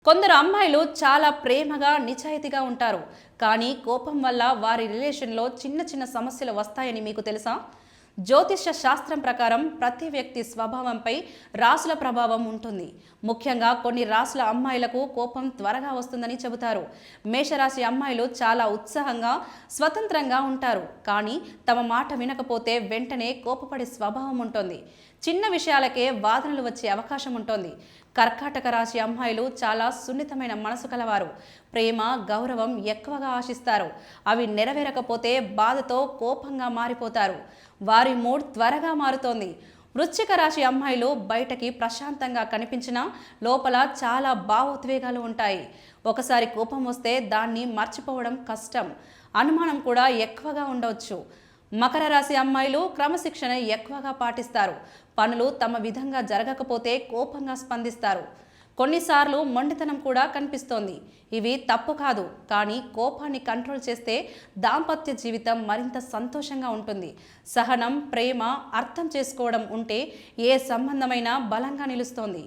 కొందరు అమ్మాయిలు చాలా ప్రేమగా నిజాయితీగా ఉంటారు. కానీ కోపం వల్ల వారి రిలేషన్లో చిన్న చిన్న సమస్యలు వస్తాయని మీకు తెలుసా? జ్యోతిష్య శాస్త్రం ప్రకారం ప్రతి వ్యక్తి స్వభావంపై రాసుల ప్రభావం ఉంటుంది. ముఖ్యంగా కొన్ని రాసుల అమ్మాయిలకు కోపం త్వరగా వస్తుందని చెబుతారు. మేషరాశి అమ్మాయిలు చాలా ఉత్సాహంగా, స్వతంత్రంగా ఉంటారు. కానీ తమ మాట వినకపోతే వెంటనే కోపపడే స్వభావం ఉంటుంది. చిన్న విషయాలకే వాదనలు వచ్చే అవకాశం ఉంటుంది. కర్కాటక రాశి అమ్మాయిలు చాలా సున్నితమైన మనసు కలవారు. ప్రేమ, గౌరవం ఎక్కువగా ఆశిస్తారు. అవి నెరవేరకపోతే బాధతో కోపంగా మారిపోతారు. వారి మూడ్ త్వరగా మారుతోంది. వృశ్చిక రాశి అమ్మాయిలు బయటకి ప్రశాంతంగా కనిపించినా లోపల చాలా భావోద్వేగాలు ఉంటాయి. ఒకసారి కోపం వస్తే దాన్ని మర్చిపోవడం కష్టం. అనుమానం కూడా ఎక్కువగా ఉండవచ్చు. మకర రాశి అమ్మాయిలు క్రమశిక్షణ ఎక్కువగా పాటిస్తారు. పనులు తమ విధంగా జరగకపోతే కోపంగా స్పందిస్తారు. కొన్నిసార్లు మొండితనం కూడా కనిపిస్తోంది. ఇవి తప్పు కాదు, కానీ కోపాన్ని కంట్రోల్ చేస్తే దాంపత్య జీవితం మరింత సంతోషంగా ఉంటుంది. సహనం, ప్రేమ, అర్థం చేసుకోవడం ఉంటే ఏ సంబంధమైనా బలంగా నిలుస్తోంది.